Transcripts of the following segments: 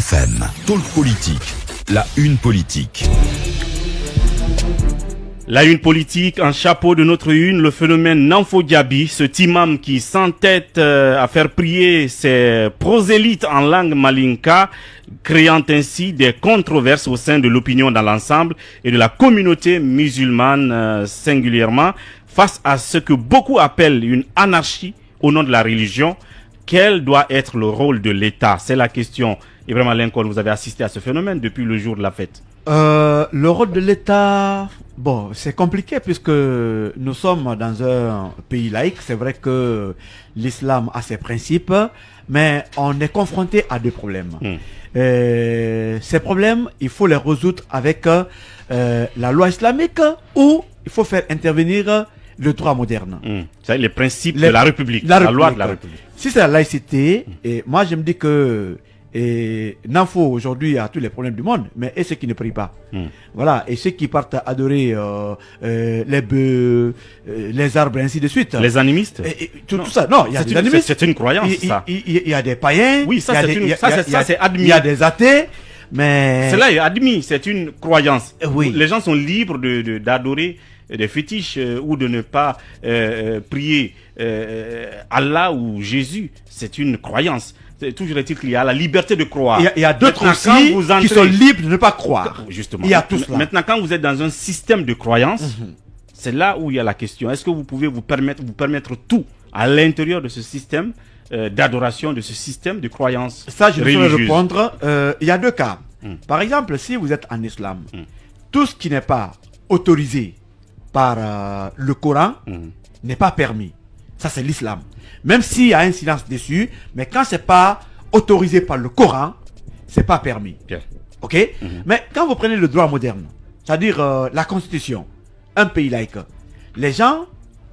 FM, Talk Politique, la une politique. La une politique, en chapeau de notre une, le phénomène Nanfo Diaby, cet imam qui s'entête à faire prier ses prosélytes en langue malinka, créant ainsi des controverses au sein de l'opinion dans l'ensemble et de la communauté musulmane singulièrement, face à ce que beaucoup appellent une anarchie au nom de la religion. Quel doit être le rôle de l'État? C'est la question. Ibrahim Lincoln, vous avez assisté à ce phénomène depuis le jour de la fête. Le rôle de l'État, bon, c'est compliqué puisque nous sommes dans un pays laïque. C'est vrai que l'islam a ses principes, mais on est confronté à des problèmes. Ces problèmes, il faut les résoudre avec la loi islamique ou il faut faire intervenir le droit moderne. C'est les principes de la République, la loi de la République. Si c'est la laïcité, et moi je me dis que Nanfo aujourd'hui a tous les problèmes du monde, mais et ceux qui ne prient pas. Voilà, et ceux qui partent adorer les bœufs, les arbres, et ainsi de suite. Les animistes, tout ça. Non, il y a des animistes. C'est une croyance, ça. Il y a des païens. Oui, ça c'est admis. Il y a des athées. Mais cela est admis, c'est une croyance. Oui. Les gens sont libres d'adorer des fétiches ou de ne pas prier Allah ou Jésus. C'est une croyance. Toujours est-il qu'il y a la liberté de croire. Il y a d'autres aussi qui sont libres de ne pas croire. Justement. Il y a tout cela. Maintenant, quand vous êtes dans un système de croyance, c'est là où il y a la question. Est-ce que vous pouvez vous permettre tout à l'intérieur de ce système d'adoration, de ce système de croyance? Ça, je vais répondre. Il y a deux cas. Par exemple, si vous êtes en islam, tout ce qui n'est pas autorisé par le Coran n'est pas permis. Ça, c'est l'islam. Même s'il y a un silence dessus, mais quand c'est pas autorisé par le Coran, c'est pas permis. Ok? Mais quand vous prenez le droit moderne, c'est-à-dire la Constitution, un pays laïque, les gens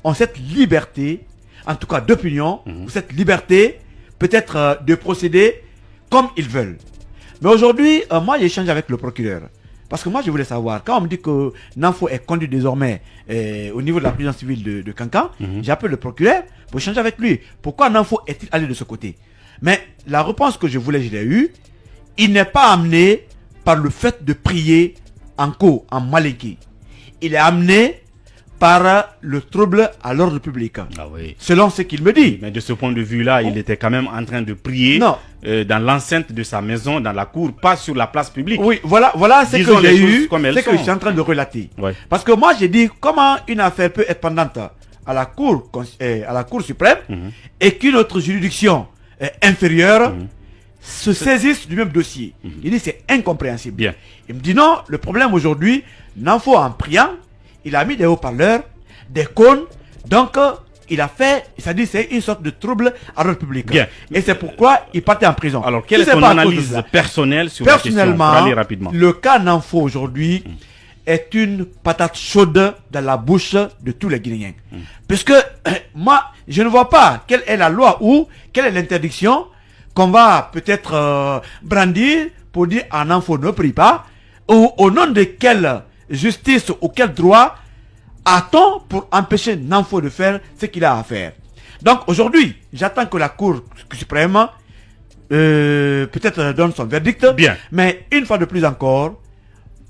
ont cette liberté, en tout cas d'opinion, ou cette liberté peut-être de procéder comme ils veulent. Mais aujourd'hui, moi j'échange avec le procureur. Parce que moi je voulais savoir, quand on me dit que Nanfo est conduit désormais au niveau de la prison civile de Kankan, j'appelle le procureur pour échanger avec lui. Pourquoi Nanfo est-il allé de ce côté? Mais la réponse que je voulais, je l'ai eue. Il n'est pas amené par le fait de prier en malinké. Il est amené par le trouble à l'ordre public. Ah oui. Selon ce qu'il me dit. Mais de ce point de vue-là, il était quand même en train de prier dans l'enceinte de sa maison, dans la cour, pas sur la place publique. Oui, voilà ce que j'ai eu, c'est que je suis en train de relater. Ouais. Parce que moi, j'ai dit comment une affaire peut être pendante à la cour suprême et qu'une autre juridiction inférieure se saisisse du même dossier. Il dit c'est incompréhensible. Bien. Il me dit non, le problème aujourd'hui, Nanfo en priant, il a mis des haut-parleurs, des cônes, donc il a fait, c'est-à-dire c'est une sorte de trouble à l'ordre public. Bien. Et c'est pourquoi il partait en prison. Alors, quelle est ton analyse personnelle sur la question? Pour aller rapidement. Le cas Nanfo aujourd'hui est une patate chaude dans la bouche de tous les Guinéens. Puisque moi, je ne vois pas quelle est la loi ou quelle est l'interdiction qu'on va peut-être brandir pour dire à Nanfo ne prie pas, ou au nom de quelle justice ou quel droit a-t-on pour empêcher Nanfo de faire ce qu'il a à faire. Donc aujourd'hui, j'attends que la Cour suprême peut-être donne son verdict. Bien. Mais une fois de plus encore,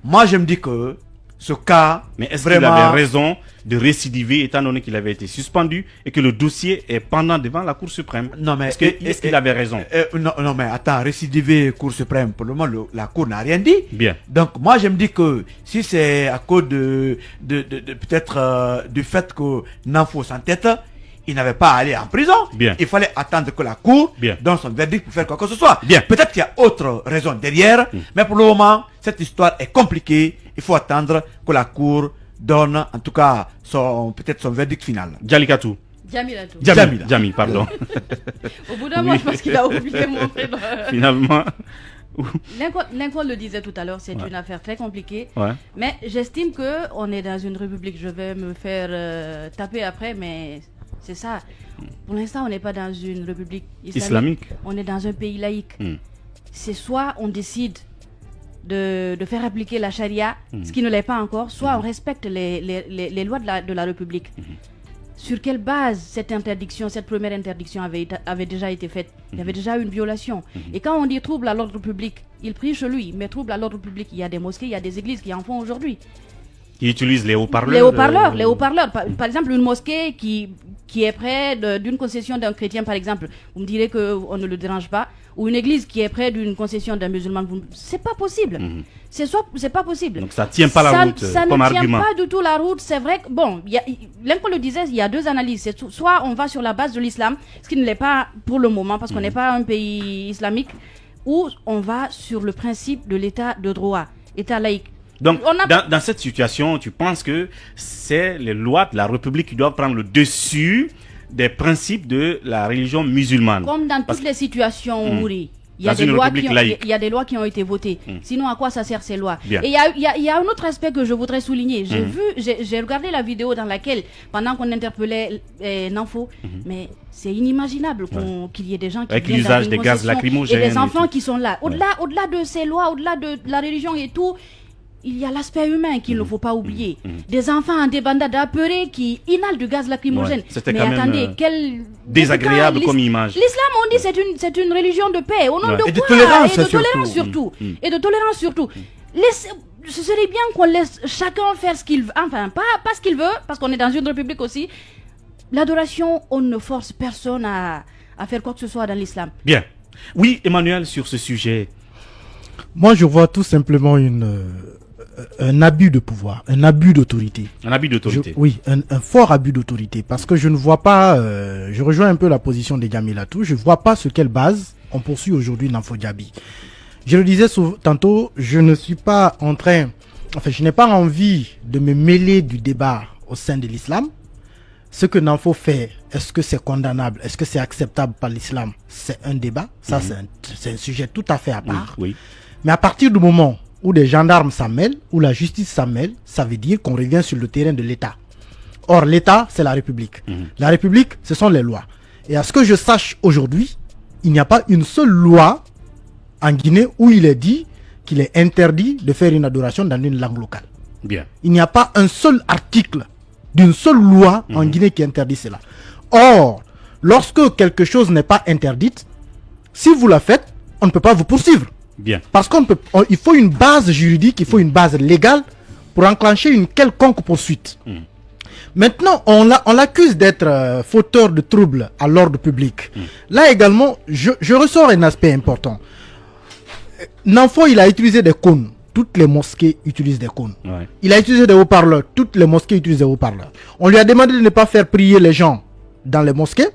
moi je me dis que ce cas... Mais est-ce qu'il avait raison de récidiver étant donné qu'il avait été suspendu et que le dossier est pendant devant la Cour suprême? Non, mais est-ce qu'il avait raison? Non, mais attends, récidiver Cour suprême, pour le moment, la Cour n'a rien dit. Bien. Donc, moi, je me dis que si c'est à cause de peut-être du fait que Nanfo s'entête, il n'avait pas à aller en prison. Bien. Il fallait attendre que la Cour donne son verdict pour faire quoi que ce soit. Bien. Peut-être qu'il y a autre raison derrière, mais pour le moment, cette histoire est compliquée. Il faut attendre que la Cour donne, en tout cas, peut-être son verdict final. Jalikatou. Djami, pardon. Au bout d'un moment, parce qu'il a oublié mon prénom. Finalement. Lincoln le disait tout à l'heure, c'est une affaire très compliquée. Ouais. Mais j'estime qu'on est dans une république. Je vais me faire taper après, mais c'est ça. Pour l'instant, on n'est pas dans une république islamique. On est dans un pays laïque. C'est soit on décide de faire appliquer la charia, ce qui ne l'est pas encore, soit on respecte les lois de la République. sur quelle base cette première interdiction avait déjà été faite? Il y avait déjà une violation. Et quand on dit trouble à l'ordre public, il prie chez lui, mais trouble à l'ordre public, il y a des mosquées, il y a des églises qui en font aujourd'hui. Qui utilisent les haut-parleurs. Les haut-parleurs. Par exemple, une mosquée qui est près d'une concession d'un chrétien, par exemple, vous me direz qu'on ne le dérange pas, ou une église qui est près d'une concession d'un musulman, c'est pas possible. C'est pas possible. Donc ça tient pas la route comme argument. Ça ne tient pas du tout la route. C'est vrai que, bon, Lenko le disait, il y a deux analyses. Soit on va sur la base de l'islam, ce qui ne l'est pas pour le moment, parce qu'on n'est pas un pays islamique, ou on va sur le principe de l'état de droit, état laïque. Donc, dans cette situation, tu penses que c'est les lois de la République qui doivent prendre le dessus des principes de la religion musulmane? Comme dans toutes les situations, Ouri. Il y a des lois qui ont été votées. Sinon, à quoi ça sert ces lois? Bien. Et il y a un autre aspect que je voudrais souligner. J'ai regardé la vidéo dans laquelle, pendant qu'on interpellait Nanfo, mais c'est inimaginable qu'il y ait des gens qui avec viennent l'usage des gaz lacrymogènes et des enfants qui sont là. Au-delà de ces lois, au-delà de la religion et tout, il y a l'aspect humain qu'il ne faut pas oublier. Des enfants en débandade apeurés qui inhalent du gaz lacrymogène. Mais attendez, quel désagréable comme image. L'islam, on dit, c'est une religion de paix. Au nom de quoi? Et de tolérance surtout. Et de tolérance surtout. Ce serait bien qu'on laisse chacun faire ce qu'il veut. Enfin, pas ce qu'il veut, parce qu'on est dans une république aussi. L'adoration, on ne force personne à faire quoi que ce soit dans l'islam. Bien. Oui, Emmanuel, sur ce sujet. Moi, je vois tout simplement un abus de pouvoir, un abus d'autorité. Un abus d'autorité. Oui, un fort abus d'autorité. Parce que je ne vois pas, je rejoins un peu la position de Gamilatou, je ne vois pas sur quelle base on poursuit aujourd'hui Nanfo Diaby. Je le disais tantôt, je ne suis pas en train, enfin je n'ai pas envie de me mêler du débat au sein de l'islam. Ce que Nanfo fait, est-ce que c'est condamnable, est-ce que c'est acceptable par l'islam? C'est un débat, ça c'est un sujet tout à fait à part. Oui. Mais à partir du moment où des gendarmes s'en mêlent, où la justice s'en mêle, ça veut dire qu'on revient sur le terrain de l'État. Or, l'État, c'est la République. La République, ce sont les lois. Et à ce que je sache aujourd'hui, il n'y a pas une seule loi en Guinée où il est dit qu'il est interdit de faire une adoration dans une langue locale. Bien. Il n'y a pas un seul article d'une seule loi en Guinée qui interdit cela. Or, lorsque quelque chose n'est pas interdite, si vous la faites, on ne peut pas vous poursuivre. Bien. Parce qu'il faut une base juridique, il faut une base légale pour enclencher une quelconque poursuite. Maintenant, on l'accuse d'être fauteur de troubles à l'ordre public. Là également, je ressors un aspect important. Nanfo, il a utilisé des cônes. Toutes les mosquées utilisent des cônes. Ouais. Il a utilisé des haut-parleurs. Toutes les mosquées utilisent des haut-parleurs. On lui a demandé de ne pas faire prier les gens dans les mosquées.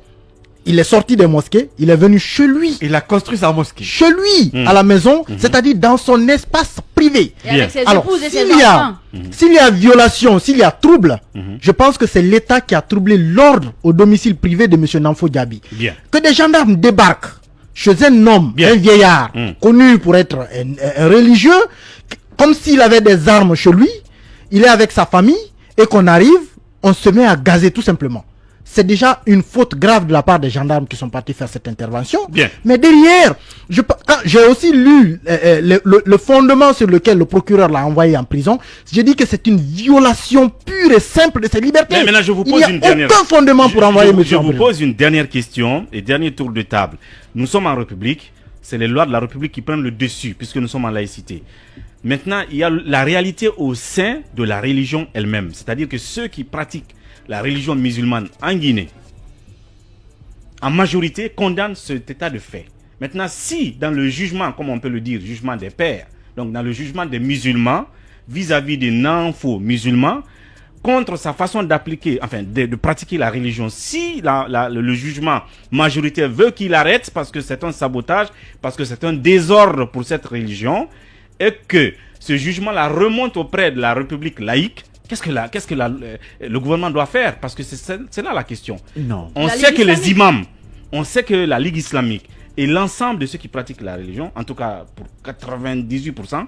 Il est sorti des mosquées, il est venu chez lui. Il a construit sa mosquée. Chez lui, à la maison, c'est-à-dire dans son espace privé. Et avec ses Alors, épouses et ses enfants. s'il y a violation, s'il y a trouble, je pense que c'est l'État qui a troublé l'ordre au domicile privé de M. Nanfo Diaby. Bien. Que des gendarmes débarquent chez un homme, Bien. un vieillard, connu pour être un religieux, comme s'il avait des armes chez lui, il est avec sa famille, et qu'on arrive, on se met à gazer tout simplement. C'est déjà une faute grave de la part des gendarmes qui sont partis faire cette intervention. Bien. Mais derrière, j'ai aussi lu le fondement sur lequel le procureur l'a envoyé en prison. J'ai dit que c'est une violation pure et simple de ses libertés. Mais maintenant, je vous pose Il une n'y a dernière. aucun fondement pour envoyer monsieur en Je vous prison. pose une dernière question et dernier tour de table. Nous sommes en République. C'est les lois de la République qui prennent le dessus puisque nous sommes en laïcité. Maintenant, il y a la réalité au sein de la religion elle-même. C'est-à-dire que ceux qui pratiquent la religion musulmane en Guinée, en majorité, condamnent cet état de fait. Maintenant, si dans le jugement, comme on peut le dire, jugement des pères, donc dans le jugement des musulmans, vis-à-vis des non-faux musulmans, contre sa façon d'appliquer, enfin de pratiquer la religion, si le jugement majoritaire veut qu'il arrête parce que c'est un sabotage, parce que c'est un désordre pour cette religion, et que ce jugement-là remonte auprès de la République laïque, qu'est-ce que le gouvernement doit faire? Parce que c'est là la question. Non. On sait que les imams, on sait que la Ligue islamique et l'ensemble de ceux qui pratiquent la religion, en tout cas pour 98%,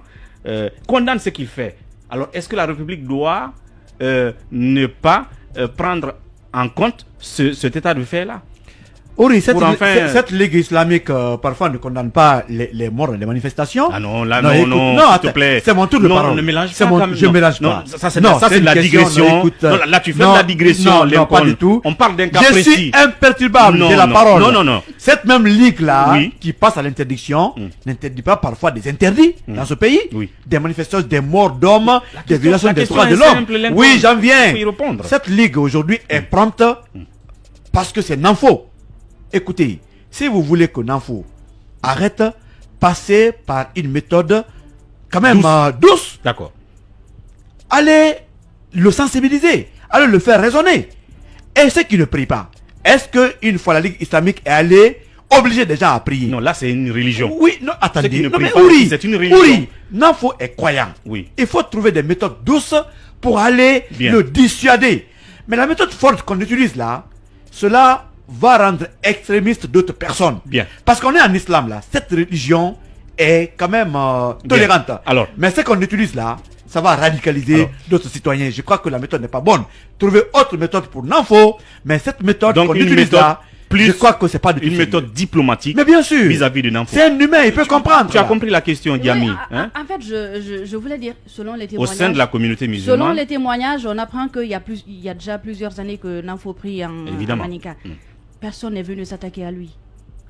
condamnent ce qu'il fait. Alors, est-ce que la République doit ne pas prendre en compte cet état de fait-là? Oui, cette, pour enfin... cette ligue islamique parfois ne condamne pas les morts des manifestations. Ah non, là, écoute, non, s'il te plaît. C'est mon tour de non, parole. Ne mélange c'est pas. mon, je ne mélange pas. Non, ça c'est de la digression. Non, là, tu fais de la digression. Non, pas du tout. On parle d'un cas je précis. suis imperturbable de la parole. Non. Cette même ligue-là, qui passe à l'interdiction, n'interdit pas parfois des interdits dans ce pays. Des manifestations, des morts d'hommes, des violations des droits de l'homme. Oui, j'en viens. Cette ligue aujourd'hui est prompte parce que c'est Nanfo. Écoutez, si vous voulez que Nanfo arrête, passez par une méthode quand même douce. D'accord. Allez le sensibiliser, allez le faire raisonner. Et ceux qui ne prient pas, est-ce qu'une fois la Ligue islamique est allée obliger des gens à prier? Non, là c'est une religion. Oui, non, attendez. Non, mais c'est une religion. Ouri, Nanfo est croyant. Oui. Il faut trouver des méthodes douces pour aller le dissuader. Mais la méthode forte qu'on utilise là, cela va rendre extrémiste d'autres personnes. Bien. Parce qu'on est en islam là, cette religion est quand même tolérante. Alors, mais ce qu'on utilise là, ça va radicaliser d'autres citoyens. Je crois que la méthode n'est pas bonne. Trouver autre méthode pour Nanfo, mais cette méthode qu'on utilise là, je crois que c'est pas une méthode diplomatique. Mais bien sûr. Vis-à-vis de Nanfo. C'est un humain, il peut comprendre. Tu as compris la question, Diami. En fait, je voulais dire, selon les témoignages. Au sein de la communauté musulmane. Selon les témoignages, on apprend qu'il y a déjà plusieurs années que Nanfo prie en Manika. Personne n'est venu s'attaquer à lui.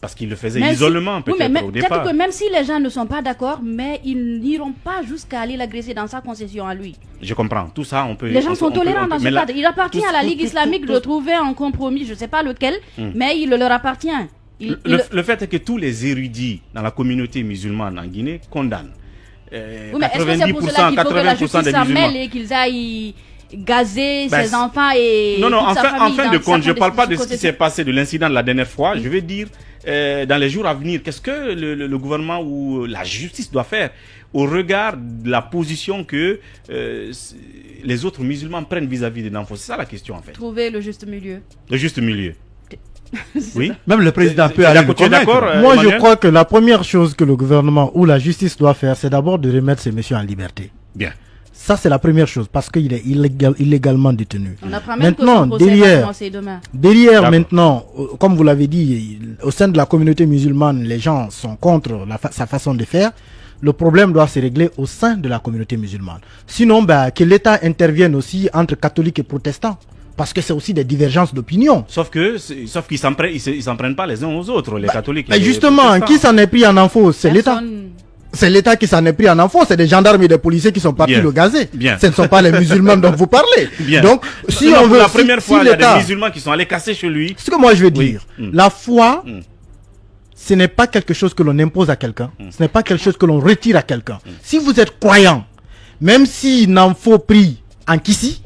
Parce qu'il le faisait isolement, peut-être, au départ. Peut-être que même si les gens ne sont pas d'accord, mais ils n'iront pas jusqu'à aller l'agresser dans sa concession à lui. Je comprends. Tout ça, on peut... Les gens sont tolérants dans ce cadre. Il appartient à la Ligue islamique de trouver un compromis, je ne sais pas lequel, mais il leur appartient. Le fait est que tous les érudits dans la communauté musulmane en Guinée condamnent. Oui, mais est-ce que c'est pour cela qu'il faut que la justice s'en mêle et qu'ils aillent gazer ses enfants et non, toute sa famille en fin de compte, je ne parle pas de ce qui concession. s'est passé de l'incident de la dernière fois. Je veux dire, dans les jours à venir, qu'est-ce que le gouvernement ou la justice doit faire au regard de la position que les autres musulmans prennent vis-à-vis de Nanfo? C'est ça la question en fait. Trouver le juste milieu. Le juste milieu. Oui. Même le président peut aller le d'accord. Moi, je crois que la première chose que le gouvernement ou la justice doit faire, c'est d'abord de remettre ces messieurs en liberté. Bien. Ça, c'est la première chose, parce qu'il est illégalement détenu. On apprend même maintenant, que son procès va commencer demain. Derrière, maintenant, comme vous l'avez dit, au sein de la communauté musulmane, les gens sont contre sa façon de faire. Le problème doit se régler au sein de la communauté musulmane. Sinon, que l'État intervienne aussi entre catholiques et protestants. Parce que c'est aussi des divergences d'opinion. Sauf qu'ils s'en prennent pas les uns aux autres, les catholiques. Mais justement, qui s'en est pris en info? C'est l'État. C'est l'État qui s'en est pris en enfant, c'est des gendarmes et des policiers qui sont partis le gazer. Ce ne sont pas les musulmans dont vous parlez. Donc, si on veut... La première fois, il y a des musulmans qui sont allés casser chez lui. Ce que moi je veux dire, la foi, ce n'est pas quelque chose que l'on impose à quelqu'un. Ce n'est pas quelque chose que l'on retire à quelqu'un. Si vous êtes croyant, même s'il n'en faut prie en Kissi,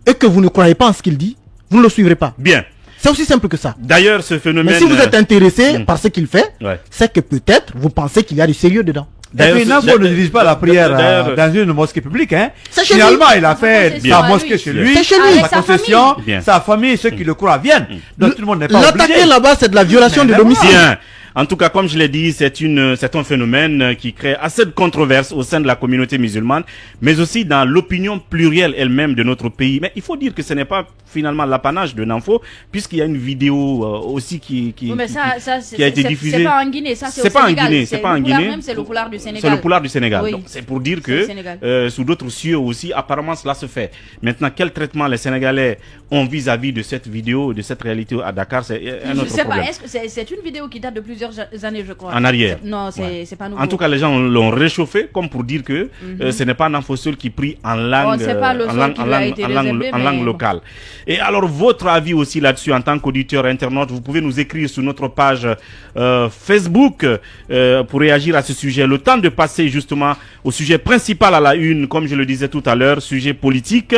et que vous ne croyez pas en ce qu'il dit, vous ne le suivrez pas. Bien. C'est aussi simple que ça. D'ailleurs, ce phénomène... Mais si vous êtes intéressé par ce qu'il fait, c'est que peut-être vous pensez qu'il y a du sérieux dedans. Et puis Nanfo ne dirige pas la prière dans une mosquée publique. Hein. Finalement, il a fait sa mosquée chez lui, sa concession, sa famille, ceux qui le croient viennent. Donc tout le monde n'est pas obligé. L'attaquer là-bas, c'est de la violation de domicile. En tout cas, comme je l'ai dit, c'est un phénomène qui crée assez de controverses au sein de la communauté musulmane, mais aussi dans l'opinion plurielle elle-même de notre pays. Mais il faut dire que ce n'est pas finalement l'apanage de Nanfo, puisqu'il y a une vidéo aussi qui a été diffusée. C'est pas en Guinée, ça c'est pas en Guinée, c'est pas en Guinée. C'est le poulard du Sénégal. C'est le poulard du Sénégal. Oui. Donc c'est pour dire que sous d'autres cieux aussi, apparemment cela se fait. Maintenant, quel traitement les Sénégalais ont vis-à-vis de cette vidéo, de cette réalité à Dakar, c'est un autre problème. Je sais pas, est-ce que c'est une vidéo qui date de plusieurs années, je crois. En arrière. Non, c'est pas nouveau. En tout cas, les gens l'ont réchauffé comme pour dire que ce n'est pas Nanfo seul qui prie en langue, en langue locale. Et alors, votre avis aussi là-dessus en tant qu'auditeur internaute, vous pouvez nous écrire sur notre page Facebook pour réagir à ce sujet. Le temps de passer justement au sujet principal à la une, comme je le disais tout à l'heure, sujet politique.